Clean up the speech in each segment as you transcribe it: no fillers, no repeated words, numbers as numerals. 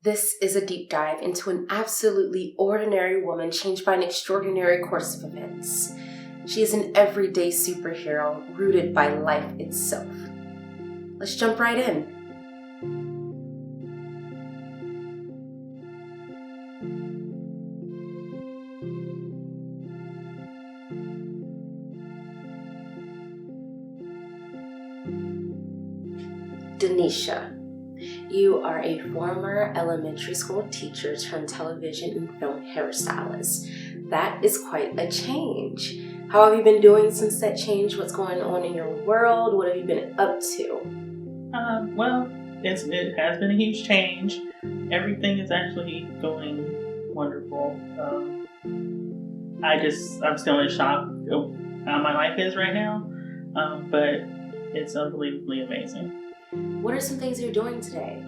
This is a deep dive into an absolutely ordinary woman changed by an extraordinary course of events. She is an everyday superhero rooted by life itself. Let's jump right in. Dinesha, you are a former elementary school teacher turned television and film hairstylist. That is quite a change. How have you been doing since that change? What's going on in your world? What have you been up to? Well, it has been a huge change. Everything is actually going wonderful. I'm still in shock of how my life is right now, but it's unbelievably amazing. What are some things you're doing today?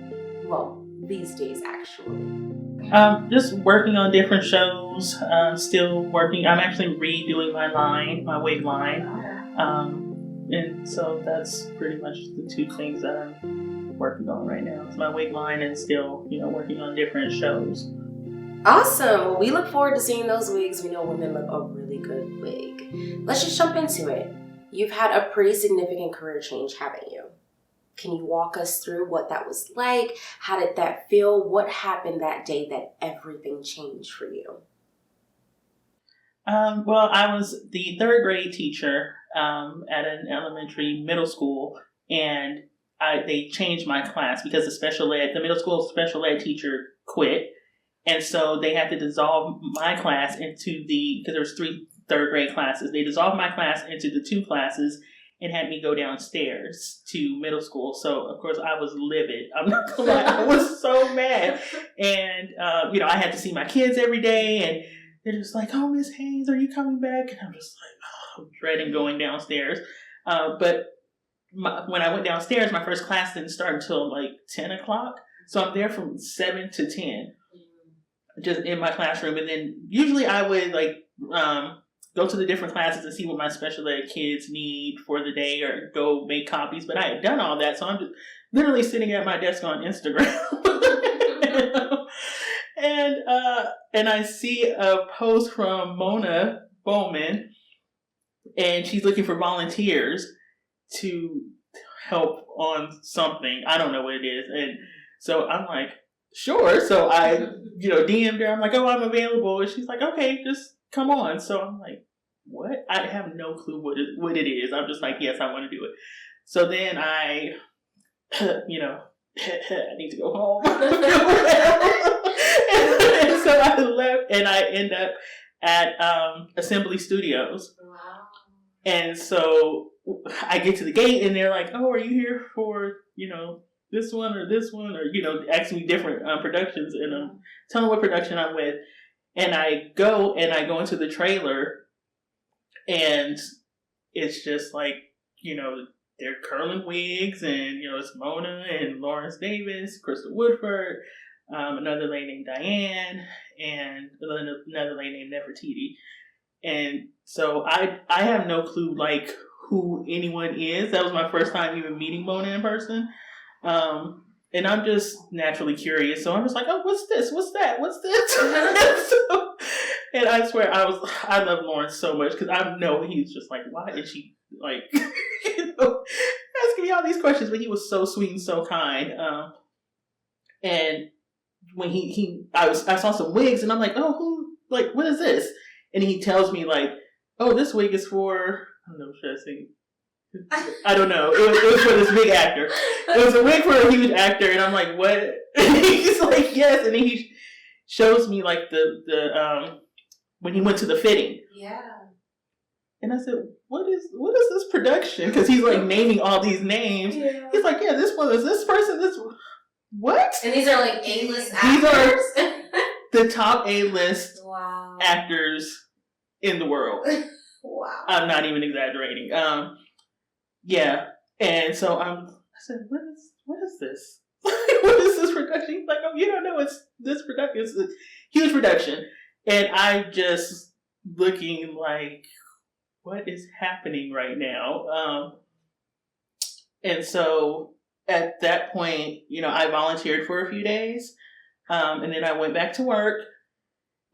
Well, these days, actually. Just working on different shows. Still working. I'm actually redoing my wig line. And so that's pretty much the two things that I'm working on right now. It's my wig line and still, working on different shows. Awesome. Well, we look forward to seeing those wigs. We know women love a really good wig. Let's just jump into it. You've had a pretty significant career change, haven't you? Can you walk us through what that was like? How did that feel? What happened that day that everything changed for you? Well, I was the third grade teacher at an elementary middle school, and they changed my class because the middle school special ed teacher quit, and so they had to dissolve my class because there was 3 third grade classes. They dissolved my class into the 2 classes and had me go downstairs to middle school. So, of course, I was livid. I'm not going to lie. I was so mad. And, I had to see my kids every day. And they're just like, oh, Miss Haynes, are you coming back? And I'm just like, I'm dreading going downstairs. But when I went downstairs, my first class didn't start until like 10 o'clock. So I'm there from 7 to 10, just in my classroom. And then usually I would go to the different classes and see what my special ed kids need for the day or go make copies. But I had done all that, so I'm just literally sitting at my desk on Instagram. And I see a post from Mona Bowman, and she's looking for volunteers to help on something. I don't know what it is. And so I'm like, sure. So I, DM'd her. I'm like, oh, I'm available. And she's like, okay, just come on. So I'm like, what? I have no clue what it is. I'm just like, yes, I want to do it. So then I, I need to go home. and so I left, and I end up at Assembly Studios. Wow. And so I get to the gate, and they're like, oh, are you here for, this one, or asking me different productions, and tell them what production I'm with. And I go into the trailer, and it's just like, they're curling wigs, and, it's Mona and Lawrence Davis, Crystal Woodford, another lady named Diane, and another lady named Nefertiti. And so I have no clue, like, who anyone is. That was my first time even meeting Mona in person. And I'm just naturally curious. So I'm just like, oh, what's this? What's that? What's this? And I swear, I love Lawrence so much because I know he's just like, why is she like, asking me all these questions? But he was so sweet and so kind. And when I saw some wigs, and I'm like, oh, what is this? And he tells me like, oh, this wig is for, I don't know, should I say? I don't know. It was for this big actor. It was a wig for a huge actor, and I'm like, what? And he's like, yes. And then he shows me like the when he went to the fitting. Yeah. And I said, what is this production? Because he's like naming all these names. Yeah. He's like, yeah, this one is this person. This what? And these are like A-list actors. These are the top A-list wow. actors in the world. Wow. I'm not even exaggerating. Yeah. And so I said, what is this? What is this production? He's like, oh, you don't know, it's this production. It's a huge production. And I'm just looking like, what is happening right now? And so at that point, I volunteered for a few days. And then I went back to work.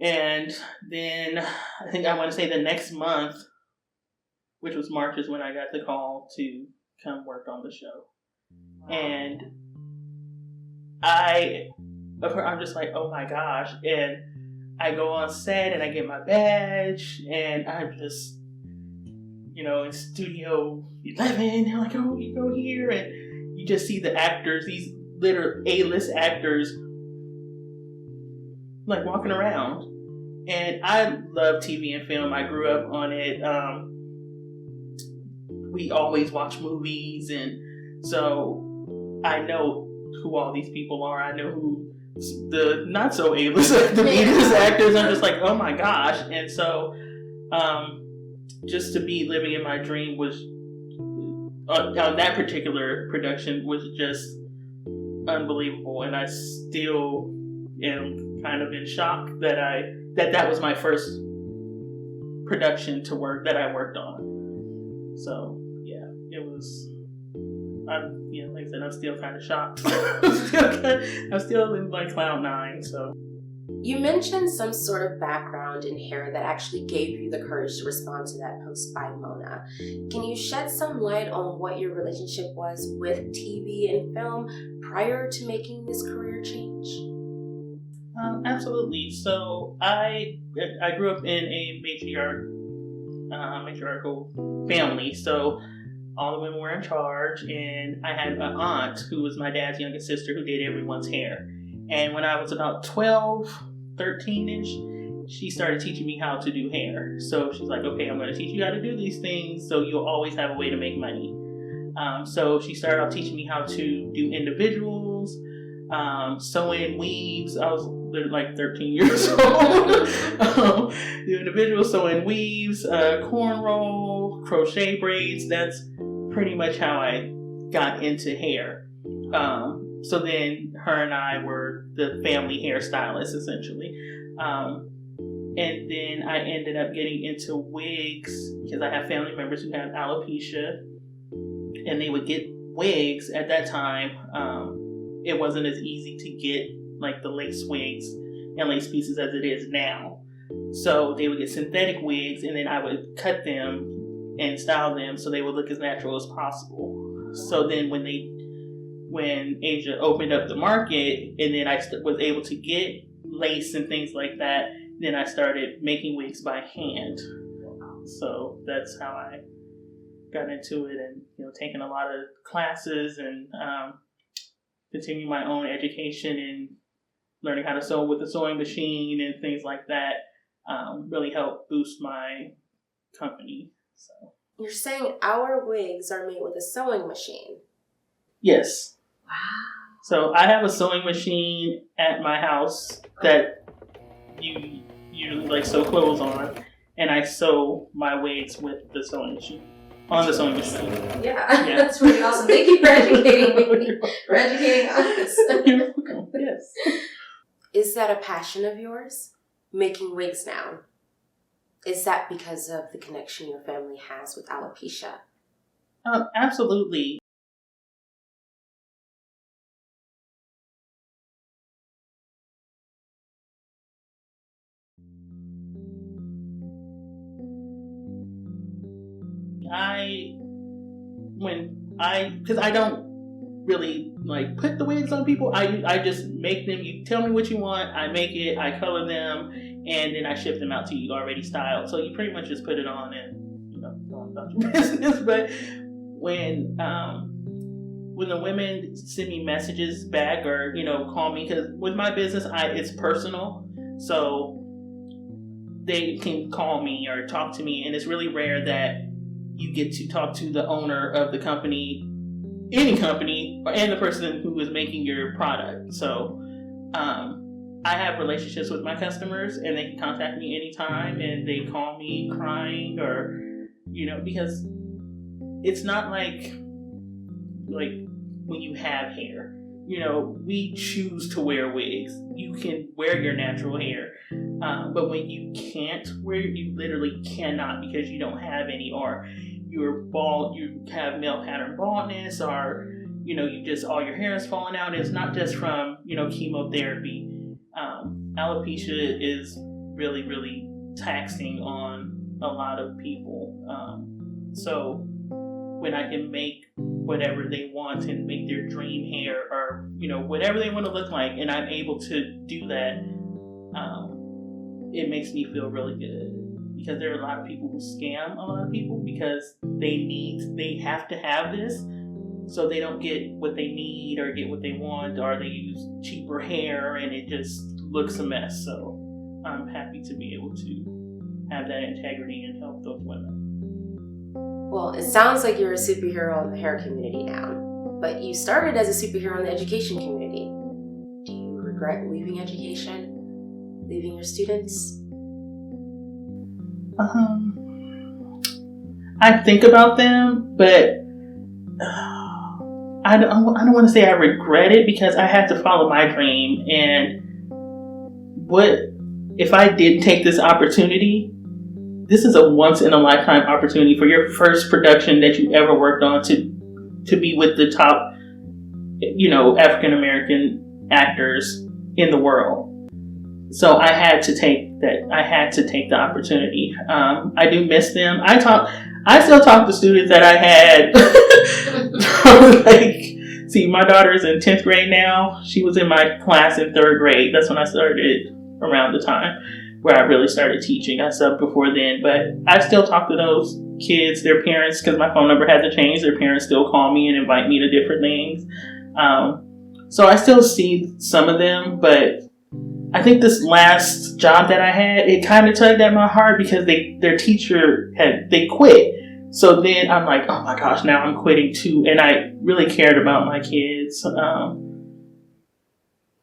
And then I think I want to say the next month, which was March, is when I got the call to come work on the show. And I'm just like, oh my gosh. And I go on set and I get my badge and I'm just, in Studio 11, they're like, oh, you go here. And you just see the actors, these literal A-list actors, like walking around. And I love TV and film. I grew up on it. We always watch movies, and so I know who all these people are. I know who the not so A-list, the B-list actors. I'm just like, oh my gosh. And so just to be living in my dream was on that particular production was just unbelievable, and I still am kind of in shock that was my first production that I worked on. So yeah, it was. Like I said, I'm still kind of shocked. I'm still in like cloud nine. So you mentioned some sort of background in hair that actually gave you the courage to respond to that post by Mona. Can you shed some light on what your relationship was with TV and film prior to making this career change? Absolutely. So I grew up in a matriarchal family. So all the women were in charge, and I had an aunt who was my dad's youngest sister who did everyone's hair. And when I was about 12, 13-ish, she started teaching me how to do hair. So she's like, okay, I'm going to teach you how to do these things so you'll always have a way to make money. So she started off teaching me how to do individuals, sew in weaves. I was like 13 years old. The individual sew in weaves, cornrow, crochet braids. That's pretty much how I got into hair. So then her and I were the family hairstylists essentially. And then I ended up getting into wigs because I have family members who have alopecia, and they would get wigs at that time. It wasn't as easy to get like the lace wigs and lace pieces as it is now. So they would get synthetic wigs, and then I would cut them and style them so they would look as natural as possible. So then when Asia opened up the market, and then I was able to get lace and things like that, then I started making wigs by hand. So that's how I got into it, and taking a lot of classes and continuing my own education and learning how to sew with a sewing machine and things like that really helped boost my company. So you're saying our wigs are made with a sewing machine? Yes. Wow. So I have a sewing machine at my house that you usually like sew clothes on, and I sew my wigs with the sewing machine. On the sewing machine. Yeah, that's really awesome. Thank you for educating me. For educating us. You're welcome. Yes. Is that a passion of yours? Making wigs now? Is that because of the connection your family has with alopecia? Absolutely. Because I don't really like put the wigs on people. I just make them. You tell me what you want, I make it, I color them, and then I ship them out to you already styled. So you pretty much just put it on and go on about your business. But when the women send me messages back or call me, because with my business it's personal, so they can call me or talk to me, and it's really rare that you get to talk to the owner of the company, any company, and the person who is making your product. So I have relationships with my customers, and they can contact me anytime, and they call me crying or, because it's not like when you have hair, we choose to wear wigs. You can wear your natural hair. But when you can't wear it, you literally cannot, because you don't have any, or you're bald, you have male pattern baldness, or, you just, all your hair is falling out. And it's not just from, chemotherapy. Alopecia is really, really taxing on a lot of people. So when I can make whatever they want and make their dream hair or, whatever they want to look like, and I'm able to do that, it makes me feel really good. Because there are a lot of people who scam a lot of people because they have to have this, so they don't get what they need or get what they want, or they use cheaper hair and it just looks a mess. So I'm happy to be able to have that integrity and help those women. Well, it sounds like you're a superhero in the hair community now, but you started as a superhero in the education community. Do you regret leaving education? Leaving your students? I think about them, but I don't want to say I regret it because I had to follow my dream. And what if I did take this opportunity? This is a once in a lifetime opportunity for your first production that you ever worked on to be with the top, African American actors in the world. So I had to take that. I had to take the opportunity. I do miss them. I still talk to students that I had. See, my daughter's in 10th grade now. She was in my class in 3rd grade. That's when I started, around the time where I really started teaching. I subbed before then, but I still talk to those kids, their parents, because my phone number hasn't changed. Their parents still call me and invite me to different things. So I still see some of them, but I think this last job that I had, it kind of tugged at my heart because their teacher they quit. So then I'm like, oh my gosh, now I'm quitting too. And I really cared about my kids.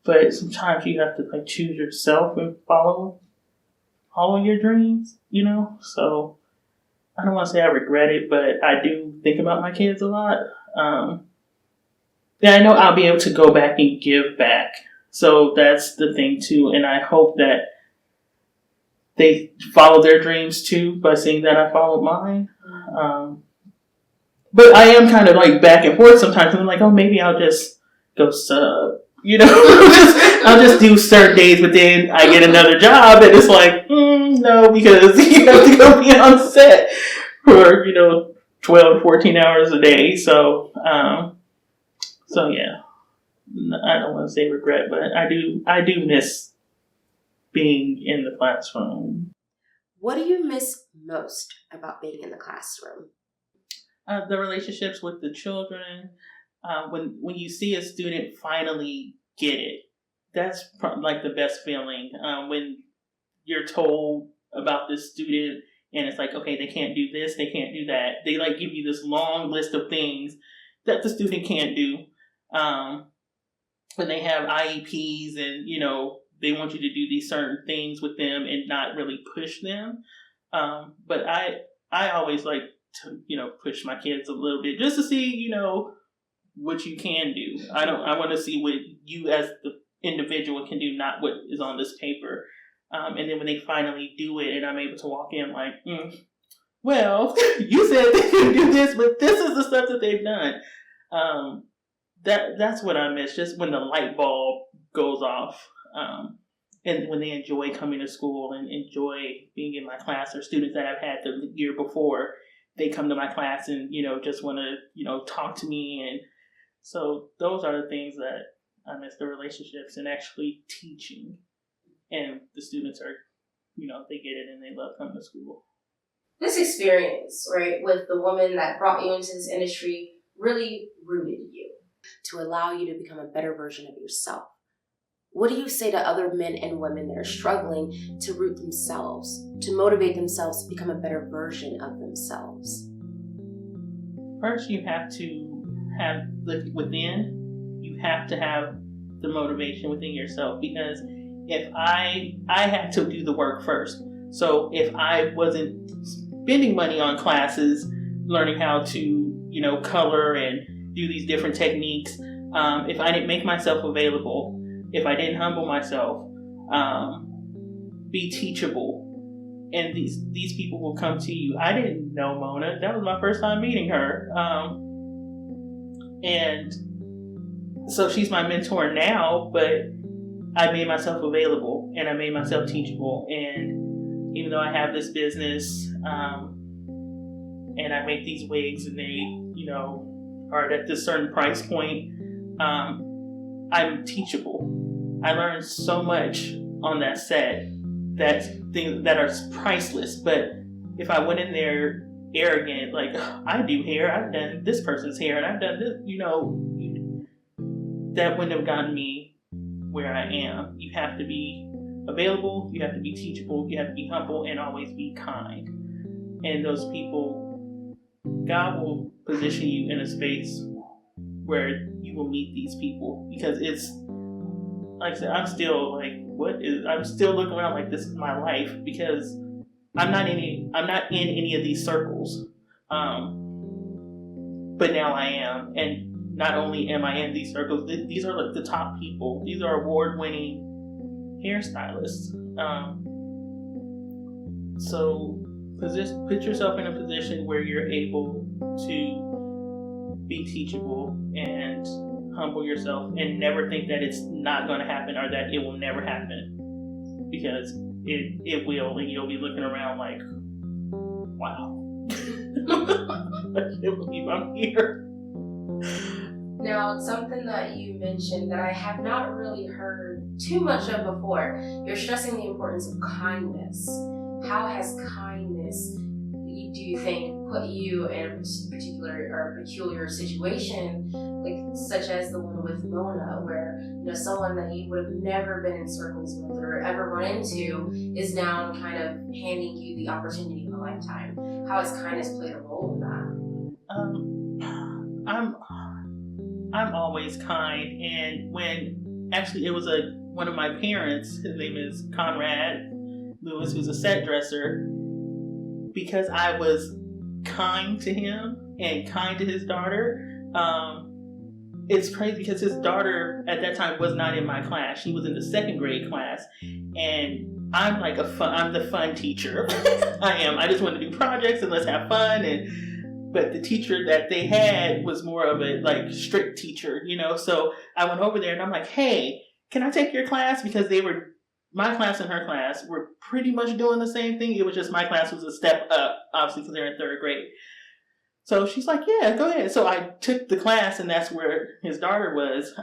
But sometimes you have to choose yourself and follow your dreams, So I don't want to say I regret it, but I do think about my kids a lot. Yeah, I know I'll be able to go back and give back. So that's the thing too, and I hope that they follow their dreams too by seeing that I followed mine. But I am kind of back and forth sometimes. I'm like, oh, maybe I'll just go sub, I'll just do certain days, but then I get another job, and it's like, no, because you have to go be on set for 12, 14 hours a day. So yeah. I don't want to say regret, but I do miss being in the classroom. What do you miss most about being in the classroom? The relationships with the children. When you see a student finally get it, that's the best feeling. When you're told about this student and it's like, okay, they can't do this, they can't do that. They give you this long list of things that the student can't do. When they have IEPs and, they want you to do these certain things with them and not really push them. But I always like to, push my kids a little bit just to see, what you can do. I want to see what you as the individual can do, not what is on this paper. And then when they finally do it and I'm able to walk in well, you said they could do this, but this is the stuff that they've done. That's what I miss, just when the light bulb goes off, and when they enjoy coming to school and enjoy being in my class, or students that I've had the year before, they come to my class and, just want to, talk to me. And so those are the things that I miss, the relationships and actually teaching. And the students are, they get it and they love coming to school. This experience, right, with the woman that brought you into this industry really rooted you. To allow you to become a better version of yourself. What do you say to other men and women that are struggling to root themselves, to motivate themselves to become a better version of themselves? First, you have to have within. You have to have the motivation within yourself, because if I had to do the work first. So if I wasn't spending money on classes, learning how to, color and do these different techniques, if I didn't make myself available, if I didn't humble myself, be teachable, and these people will come to you. I didn't know Mona. That was my first time meeting her. And so she's my mentor now, but I made myself available and I made myself teachable. And even though I have this business, and I make these wigs and they, are at this certain price point, I'm teachable. I learned so much on that set that things that are priceless. But if I went in there arrogant, like, I do hair, I've done this person's hair, and I've done this, that wouldn't have gotten me where I am. You have to be available, you have to be teachable, you have to be humble, and always be kind. And those people, God will position you in a space where you will meet these people, because it's, like I said, I'm still looking around like this is my life, because I'm not in any of these circles. But now I am. And not only am I in these circles, these are like the top people. These are award-winning hairstylists. So put yourself in a position where you're able to be teachable and humble yourself, and never think that it's not going to happen or that it will never happen, because it will, and you'll be looking around like, wow. I can't believe I'm here. Now, something that you mentioned that I have not really heard too much of before, you're stressing the importance of kindness. How has kindness, do you think, put you in a particular or peculiar situation, like such as the one with Mona, where someone that you would have never been in circles with or ever run into is now kind of handing you the opportunity of a lifetime? How has kindness played a role in that? I'm always kind, and when actually it was one of my parents, his name is Conrad Lewis, who's a set dresser, because I was kind to him and kind to his daughter. It's crazy because his daughter at that time was not in my class. She was in the second grade class, and I'm like I'm the fun teacher. I am. I just want to do projects and let's have fun. But the teacher that they had was more of a like strict teacher, So I went over there and I'm like, hey, can I take your class? Because my class and her class were pretty much doing the same thing. It was just my class was a step up, obviously, because they're in third grade. So she's like, yeah, go ahead. So I took the class, and that's where his daughter was.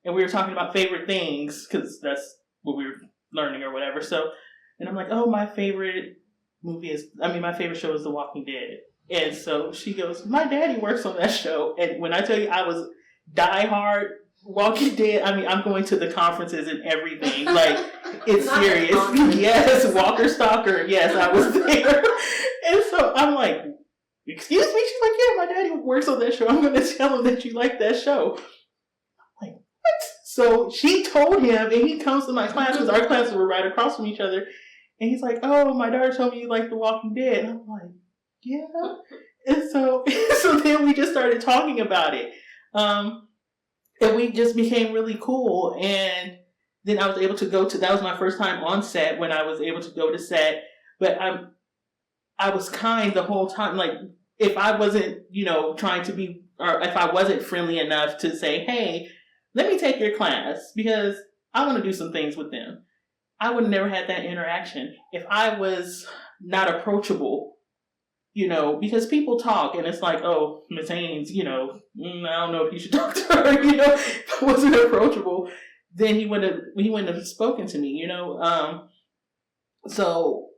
And we were talking about favorite things, because that's what we were learning or whatever. So, and I'm like, oh, my favorite show is The Walking Dead. And so she goes, my daddy works on that show. And when I tell you I was diehard Walking Dead, I'm going to the conferences and everything. Like, it's serious. Yes, Walker Stalker. Yes, I was there. And so I'm like, excuse me? She's like, yeah, my daddy works on that show. I'm going to tell him that you like that show. I'm like, what? So she told him, and he comes to my class, because our classes were right across from each other. And he's like, oh, my daughter told me you like The Walking Dead. And I'm like, yeah. And so then we just started talking about it. And we just became really cool. And then I was able to that was my first time on set, when I was able to go to set. But I was kind the whole time. Like, if I wasn't, trying to be, or if I wasn't friendly enough to say, hey, let me take your class, because I want to do some things with them, I would have never had that interaction. If I was not approachable, because people talk, and it's like, oh, Miss Haynes, I don't know if you should talk to her, if I wasn't approachable, then he wouldn't have spoken to me, So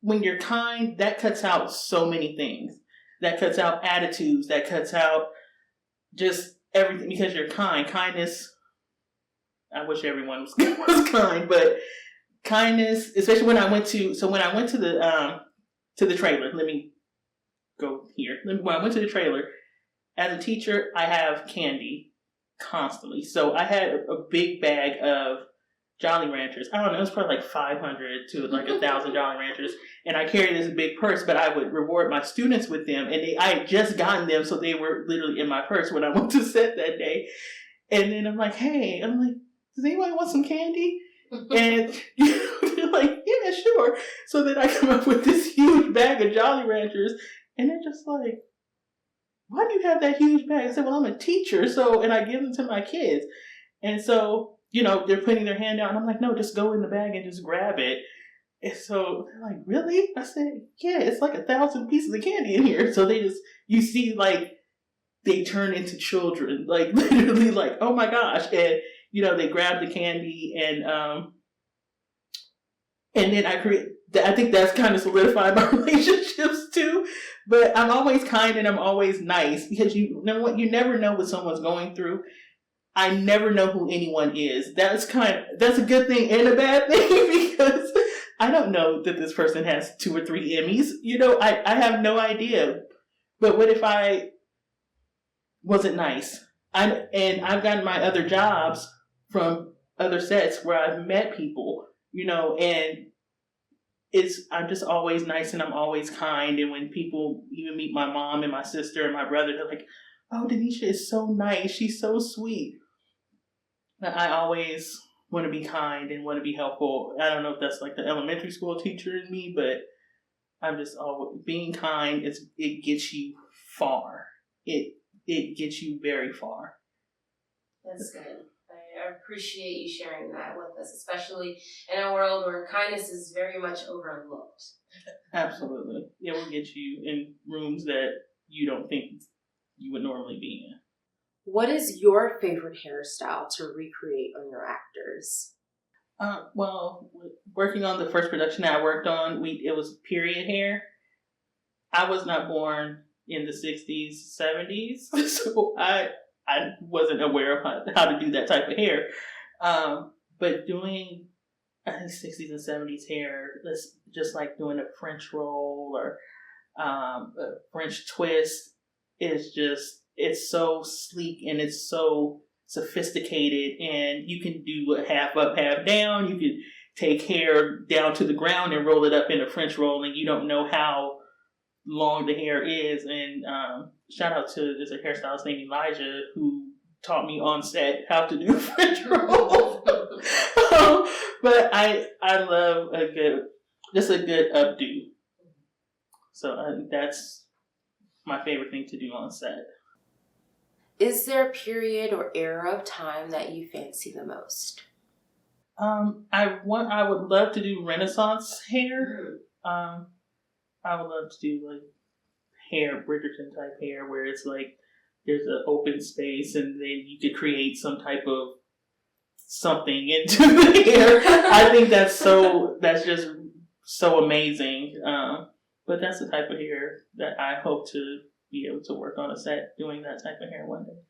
when you're kind, that cuts out so many things. That cuts out attitudes. That cuts out just everything, because you're kind. Kindness, I wish everyone was kind, but kindness, especially when I went to the trailer. Let me go here. When I went to the trailer, as a teacher, I have candy constantly. So I had a big bag of Jolly Ranchers. I don't know, it was probably like 500 to like 1,000 Jolly Ranchers. And I carried this big purse, but I would reward my students with them. And I had just gotten them, so they were literally in my purse when I went to set that day. And then I'm like, hey, does anybody want some candy? And they're like, yeah, sure. So then I come up with this huge bag of Jolly Ranchers, and they're just like, why do you have that huge bag? I said, well, I'm a teacher, and I give them to my kids. And so they're putting their hand out, and I'm like, no, just go in the bag and just grab it. And so they're like, really? I said, yeah, it's like 1,000 pieces of candy in here. So you see, like, they turn into children, like, literally, like, oh my gosh. And, they grab the candy, and then I think that's kind of solidified my relationships too. But I'm always kind and I'm always nice, because you know what? You never know what someone's going through. I never know who anyone is. That's a good thing and a bad thing, because I don't know that this person has 2 or 3 Emmys. I have no idea. But what if I wasn't nice? I've gotten my other jobs from other sets where I've met people, and I'm just always nice and I'm always kind. And when people even meet my mom and my sister and my brother, they're like, oh, Dinesha is so nice. She's so sweet. I always want to be kind and want to be helpful. I don't know if that's like the elementary school teacher in me, but I'm just always being kind. It gets you far. It gets you very far. That's good. I appreciate you sharing that with us, especially in a world where kindness is very much overlooked. Absolutely. It will get you in rooms that you don't think you would normally be in. What is your favorite hairstyle to recreate on your actors? Well, working on the first production I worked on, it was period hair. I was not born in the 60s, 70s, so I wasn't aware of how to do that type of hair. But doing, I think, 60s and 70s hair, just like doing a French roll or a French twist, it's so sleek and it's so sophisticated, and you can do a half up, half down. You can take hair down to the ground and roll it up in a French roll, and you don't know how long the hair is. And shout out to, there's a hairstylist named Elijah who taught me on set how to do French roll. But I love a good updo. So that's my favorite thing to do on set. Is there a period or era of time that you fancy the most? I would love to do Renaissance hair. I would love to do like hair, Bridgerton type hair, where it's like there's an open space and then you could create some type of something into the hair. I think that's just so amazing. But that's the type of hair that I hope to be able to work on a set doing that type of hair one day.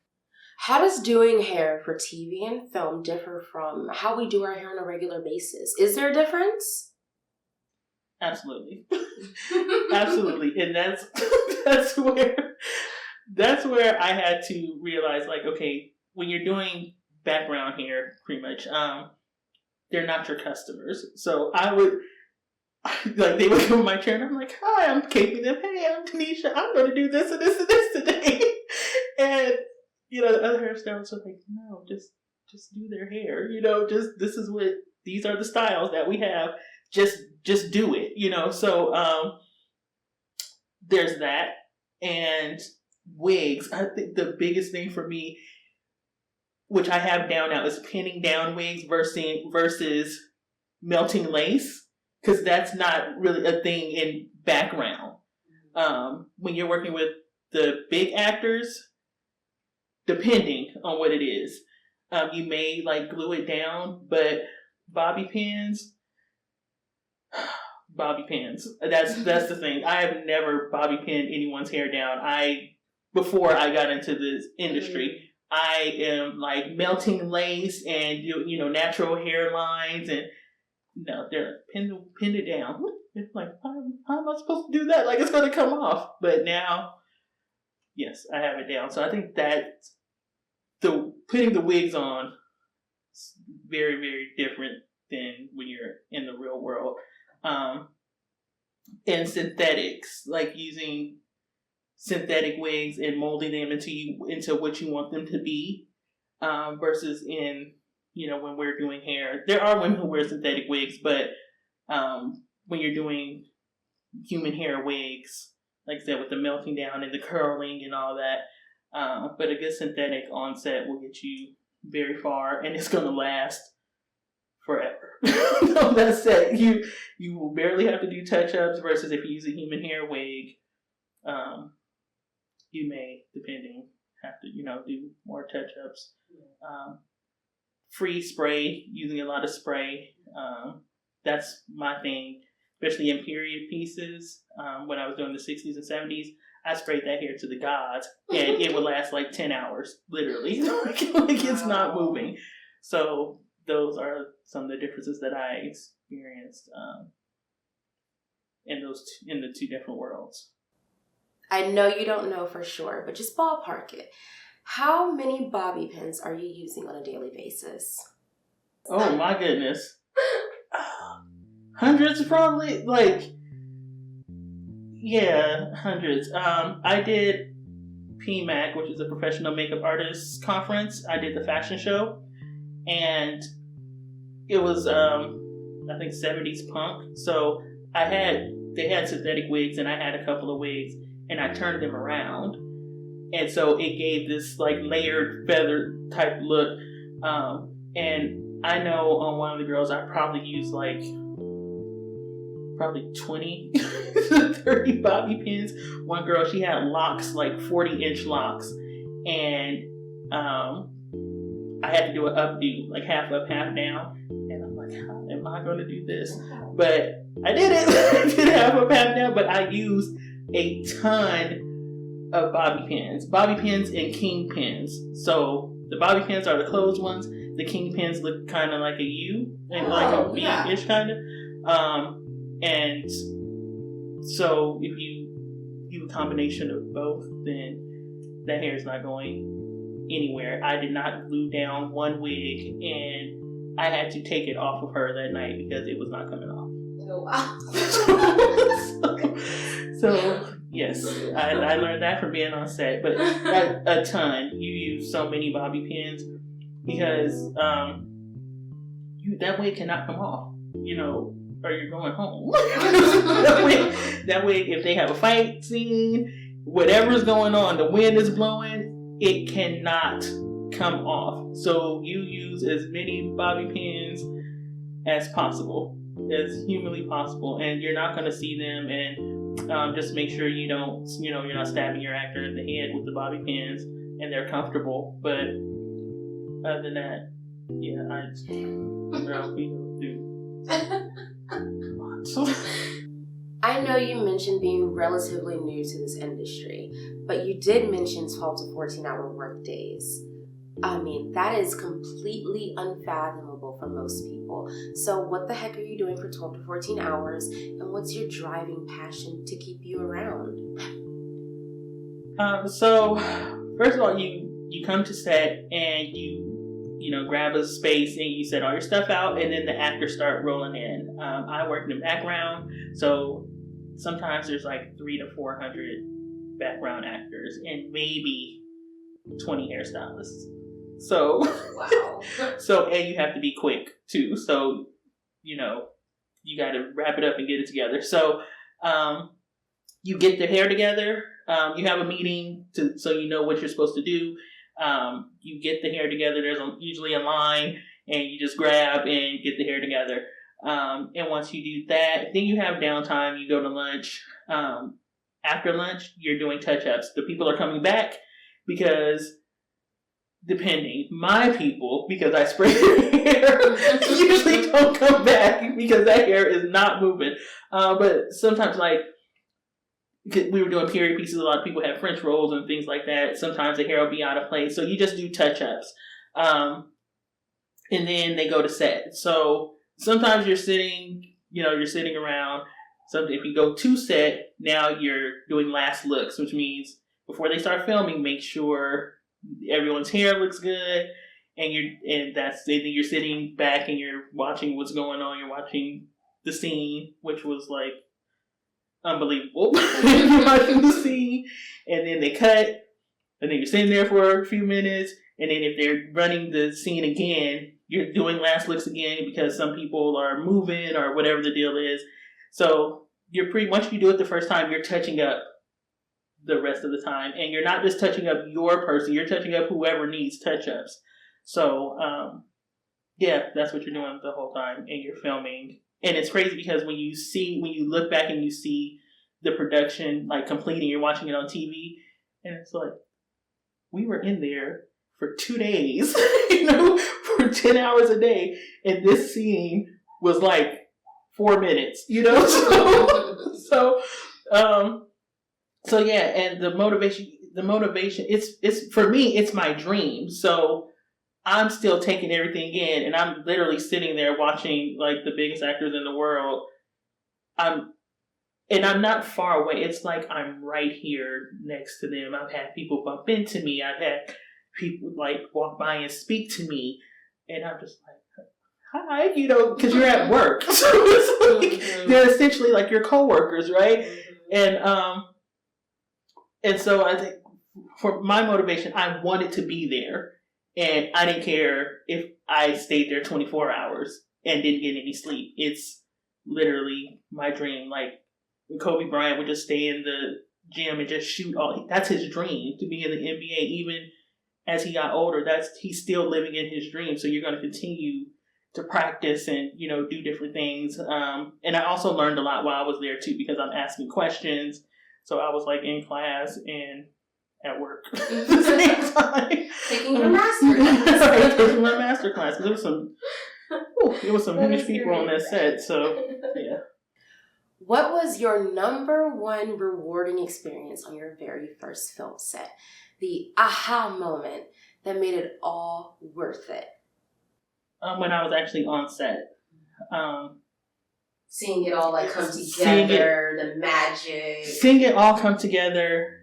How does doing hair for TV and film differ from how we do our hair on a regular basis? Is there a difference? Absolutely. Absolutely. And that's where I had to realize, like, okay, when you're doing background hair, pretty much, they're not your customers. So I would, like, they would come in my chair and I'm like, hi, I'm caping them. Hey, I'm Dinesha. I'm going to do this and this and this today. And, the other hairstylists are like, no, just do their hair. These are the styles that we have. Just do it, So there's that. And wigs. I think the biggest thing for me, which I have down now, is pinning down wigs versus melting lace. Because that's not really a thing in background. When you're working with the big actors, depending on what it is, you may like glue it down, but bobby pins. That's the thing. I have never bobby pinned anyone's hair down. Before I got into this industry, I am like melting lace and natural hairlines, and no, they're pinned it down. It's like, how am I supposed to do that? Like, it's going to come off. But now, yes, I have it down. So I think that putting the wigs on is very, very different than when you're in the real world. And synthetics, like using synthetic wigs and molding them into what you want them to be, versus in, when we're doing hair. There are women who wear synthetic wigs, but when you're doing human hair wigs, like I said, with the melting down and the curling and all that, but a good synthetic on set will get you very far, and it's going to last forever. No, that's it. You will barely have to do touch-ups versus if you use a human hair wig, you may, depending, have to, do more touch-ups. Free spray, using a lot of spray. That's my thing, especially in period pieces. When I was doing the 60s and 70s, I sprayed that hair to the gods, and it would last like 10 hours, literally. Like it's not moving. So those are some of the differences that I experienced in the two different worlds. I know you don't know for sure, but just ballpark it. How many bobby pins are you using on a daily basis? Oh my goodness. Hundreds probably, hundreds. I did PMAC, which is a professional makeup artists conference. I did the fashion show, and it was I think 70s punk. So they had synthetic wigs, and I had a couple of wigs, and I turned them around, and so it gave this like layered feather type look. And I know on one of the girls I probably used like 20 to 30 bobby pins. One girl, she had locks, like 40-inch locks, and I had to do an updo, like half up, half down, and I'm like, how am I going to do this? But I did it. I did half up, half down, but I used a ton of bobby pins and king pins. So the bobby pins are the closed ones. The king pins look kind of like a U and like a V-ish kind of. And so if you do a combination of both, then that hair is not going anywhere. I did not glue down one wig, and I had to take it off of her that night because it was not coming off. Oh, wow. So yes, I learned that from being on set, but a ton. You use so many bobby pins because that wig cannot come off, or you're going home. that way, if they have a fight scene, whatever's going on, the wind is blowing, it cannot come off. So you use as many bobby pins as possible, as humanly possible, and you're not going to see them. And just make sure you don't, you're not stabbing your actor in the head with the bobby pins, and they're comfortable. But other than that, I know you mentioned being relatively new to this industry, but you did mention 12 to 14-hour work days. I mean, that is completely unfathomable for most people. So what the heck are you doing for 12 to 14 hours, and what's your driving passion to keep you around? So first of all, you come to set and you grab a space and you set all your stuff out, and then the actors start rolling in. I work in the background, so sometimes there's like 300 to 400 background actors and maybe 20 hairstylists. So, wow. And you have to be quick too. So, you got to wrap it up and get it together. So, you get the hair together. You have a meeting so you know what you're supposed to do. You get the hair together. There's usually a line, and you just grab and get the hair together. And once you do that, then you have downtime. You go to lunch. After lunch, you're doing touch-ups. The people are coming back because, depending, my people, because I spray their hair, usually don't come back because that hair is not moving. But sometimes, we were doing period pieces, a lot of people have French rolls and things like that. Sometimes the hair will be out of place. So you just do touch-ups. And then they go to set. So sometimes you're sitting around. So if you go to set, now you're doing last looks, which means before they start filming, make sure everyone's hair looks good. And then you're sitting back and you're watching what's going on. You're watching the scene, which was like unbelievable. You're watching the scene, and then they cut, and then you're sitting there for a few minutes, and then if they're running the scene again, you're doing last looks again because some people are moving or whatever the deal is. So once you do it the first time, you're touching up the rest of the time, and you're not just touching up your person, you're touching up whoever needs touch-ups. So, yeah, that's what you're doing the whole time, and you're filming. And it's crazy because when you look back and you see the production like completing, you're watching it on TV, and it's like, we were in there for 2 days, for 10 hours a day, and this scene was like 4 minutes, So yeah, and the motivation, it's for me, it's my dream. So I'm still taking everything in, and I'm literally sitting there watching like the biggest actors in the world. I'm not far away. It's like I'm right here next to them. I've had people bump into me. I've had people like walk by and speak to me, and I'm just like, hi, because you're at work. So it's like, they're essentially like your coworkers, right? And so I think for my motivation, I wanted to be there, and I didn't care if I stayed there 24 hours and didn't get any sleep. It's literally my dream. Like Kobe Bryant would just stay in the gym and just shoot that's his dream, to be in the NBA. Even as he got older, he's still living in his dream. So you're going to continue to practice and, do different things. And I also learned a lot while I was there too, because I'm asking questions. So I was like in class and at work at the same time. Taking your master class. Taking my master class. There was some Finnish people on that set. So, yeah. What was your number one rewarding experience on your very first film set? The aha moment that made it all worth it? When I was actually on set. Seeing it all like come together, the magic. Seeing it all come together.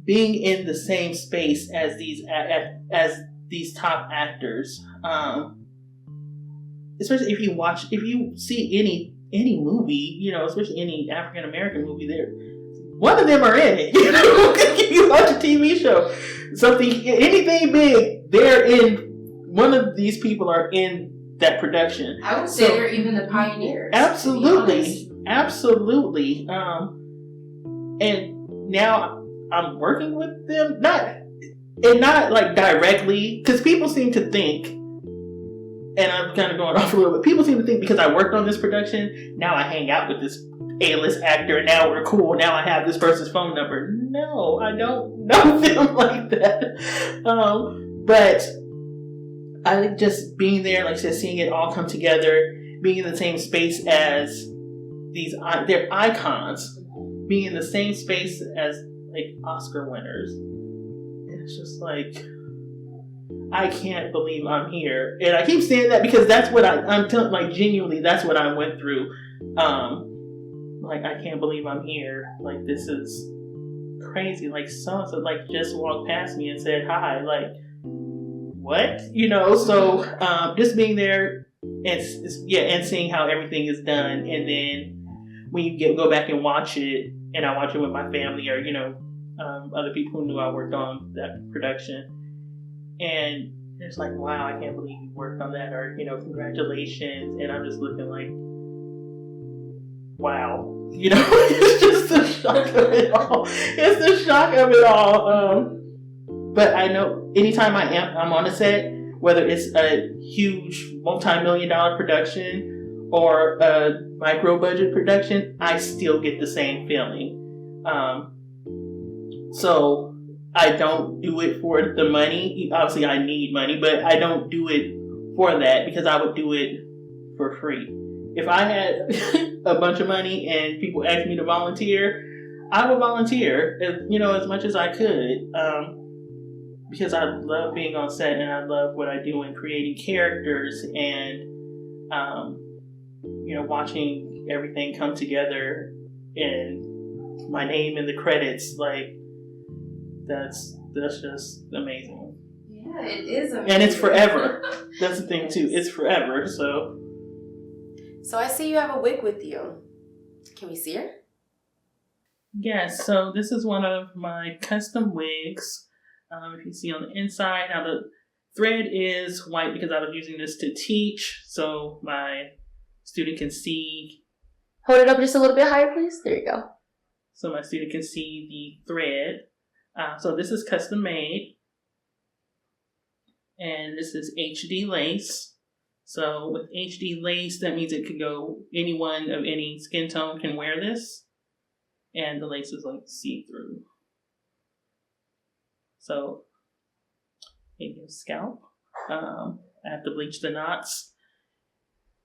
Being in the same space as these top actors. Especially if you see any movie, especially any African American movie, one of them are in it. You watch a TV show, anything big, they're in. One of these people are in that production. I would say they're even the pioneers. Absolutely. And now I'm working with them, not like directly, because people seem to think, and I'm kind of going off a little bit, people seem to think because I worked on this production, now I hang out with this A-list actor, now we're cool, now I have this person's phone number. No, I don't know them like that. But I think just being there, like I said, seeing it all come together, being in the same space as they're icons, being in the same space as like Oscar winners. And it's just like, I can't believe I'm here. And I keep saying that because that's what I'm telling, like genuinely, that's what I went through. Like, I can't believe I'm here. Like, this is crazy. Like, so-and-so like just walked past me and said hi. Like, what? So just being there and seeing how everything is done, and then when you go back and watch it, and I watch it with my family or other people who knew I worked on that production, and it's like, wow, I can't believe you worked on that, or congratulations, and I'm just looking like, wow, it's just the shock of it all. It's the shock of it all. But I know anytime I'm on a set, whether it's a huge multi-million-dollar production or a micro-budget production, I still get the same feeling. So I don't do it for the money. Obviously, I need money, but I don't do it for that because I would do it for free. If I had a bunch of money and people asked me to volunteer, I would volunteer, as much as I could. Because I love being on set and I love what I do in creating characters and, watching everything come together and my name in the credits. Like, that's just amazing. Yeah, it is amazing. And it's forever. That's the thing too. It's forever. So I see you have a wig with you. Can we see her? Yes. So this is one of my custom wigs. If you see on the inside, now the thread is white because I was using this to teach, so my student can see. Hold it up just a little bit higher, please. There you go. So my student can see the thread. So this is custom made. And this is HD lace. So with HD lace, that means it could go, anyone of any skin tone can wear this. And the lace is like see-through. So, in your scalp, I have to bleach the knots.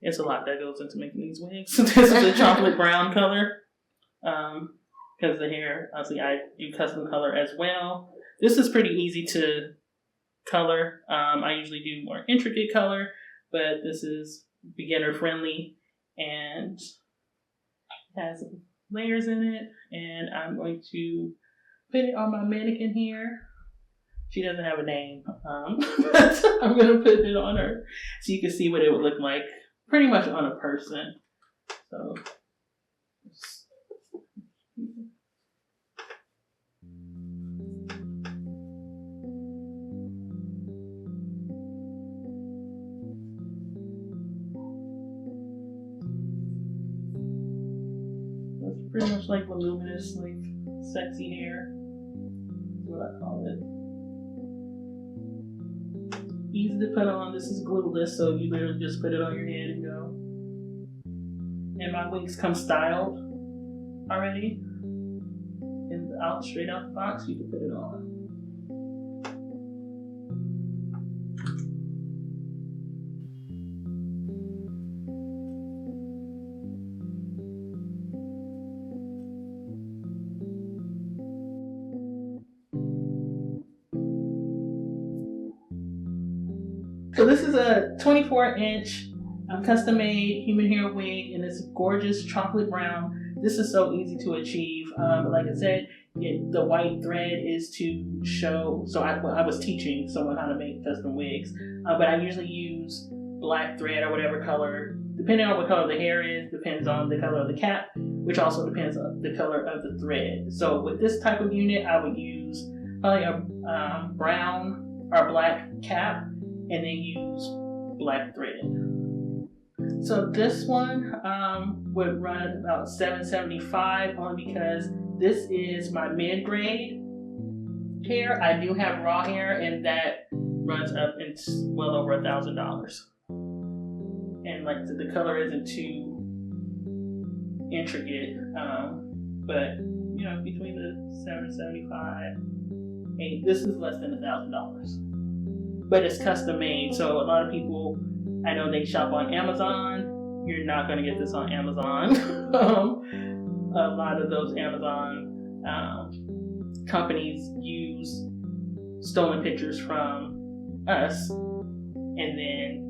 It's a lot that goes into making these wigs. This is a chocolate brown color. Because the hair, obviously I do custom color as well. This is pretty easy to color. I usually do more intricate color, but this is beginner friendly and has layers in it. And I'm going to put it on my mannequin here. She doesn't have a name, but I'm going to put it on her so you can see what it would look like pretty much on a person. So, it's pretty much like voluminous, like sexy hair. That's what I call it. Easy to put on. This is glueless, so you literally just put it on your head and go. And my wigs come styled already. And out straight out the box, you can put it on. So this is a 24-inch custom-made human hair wig, and it's gorgeous chocolate brown. This is so easy to achieve. But like I said, the white thread is to show. So I was teaching someone how to make custom wigs, but I usually use black thread or whatever color, depending on what color the hair is, depends on the color of the cap, which also depends on the color of the thread. So with this type of unit, I would use probably a brown or black cap, and then use black thread. So this one would run about $775, only because this is my mid-grade hair. I do have raw hair, and that runs up into well over $1,000. And like the color isn't too intricate, but you know, between the $775, and this is less than $1,000. But it's custom made, so a lot of people, I know they shop on Amazon. You're not going to get this on Amazon. A lot of those Amazon companies use stolen pictures from us, and then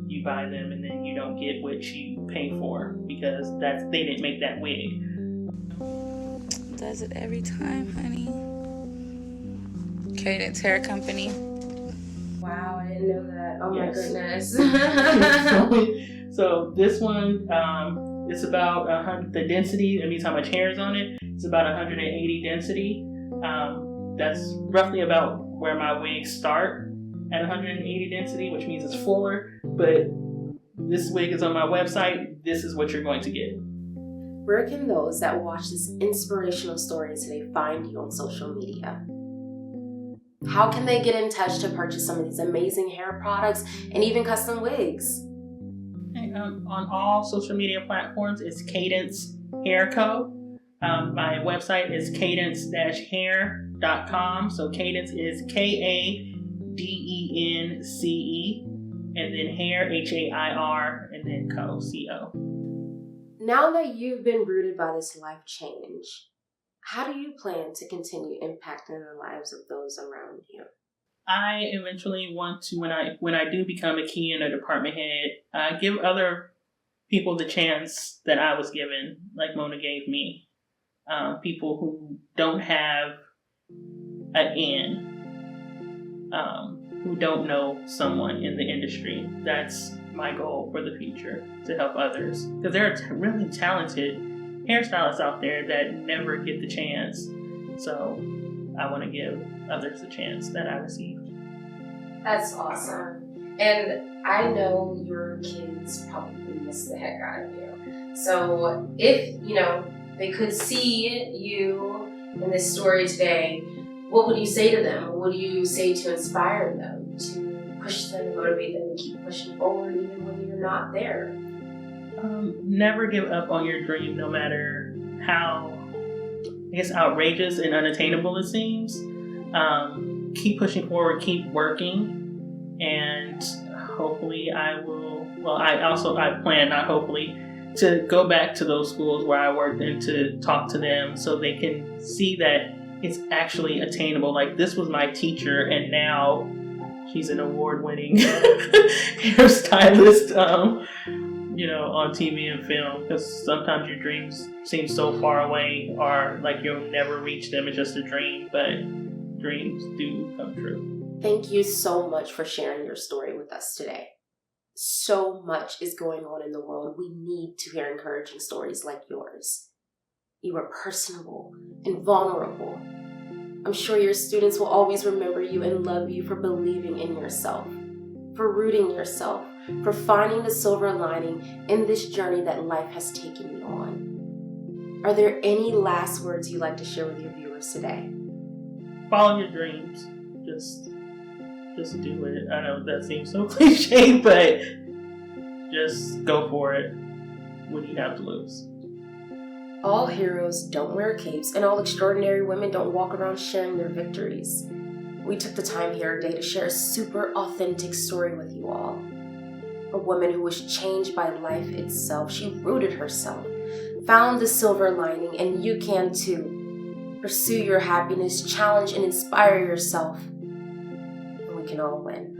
you buy them, and then you don't get what you pay for because they didn't make that wig. Does it every time, honey. Cadence Hair Company. Wow, I didn't know that. Oh my goodness. So this one, it's about 100. The density, that means how much hair is on it. It's about 180 density. That's roughly about where my wigs start at 180 density, which means it's fuller. But this wig is on my website. This is what you're going to get. Where can those that watch this inspirational story today find you on social media? How can they get in touch to purchase some of these amazing hair products and even custom wigs? On all social media platforms, it's Cadence Hair Co. My website is cadence-hair.com. So Cadence is KADENCE, and then hair, HAIR, and then co, CO. Now that you've been rooted by this life change, how do you plan to continue impacting the lives of those around you? I eventually want to, when I do become a key and a department head, give other people the chance that I was given, like Mona gave me. People who don't have an in, who don't know someone in the industry. That's my goal for the future, to help others. Because there are really talented hairstylists out there that never get the chance. So I want to give others the chance that I received. That's awesome. And I know your kids probably miss the heck out of you. So if, they could see you in this story today, what would you say to them? What would you say to inspire them to push them and motivate them to keep pushing forward even when you're not there? Never give up on your dream, no matter how, I guess, outrageous and unattainable it seems. Keep pushing forward, keep working, and hopefully I plan, not hopefully, to go back to those schools where I worked and to talk to them so they can see that it's actually attainable. Like, this was my teacher, and now she's an award-winning hairstylist, on TV and film, because sometimes your dreams seem so far away, or like you'll never reach them. It's just a dream, but dreams do come true. Thank you so much for sharing your story with us today. So much is going on in the world. We need to hear encouraging stories like yours. You are personable and vulnerable. I'm sure your students will always remember you and love you for believing in yourself, for rooting yourself, for finding the silver lining in this journey that life has taken you on. Are there any last words you'd like to share with your viewers today? Follow your dreams. Just do it. I know that seems so cliche, but just go for it. What do you have to lose? All heroes don't wear capes, and all extraordinary women don't walk around sharing their victories. We took the time here today to share a super authentic story with you all. A woman who was changed by life itself. She rooted herself, found the silver lining, and you can too. Pursue your happiness, challenge and inspire yourself, and we can all win.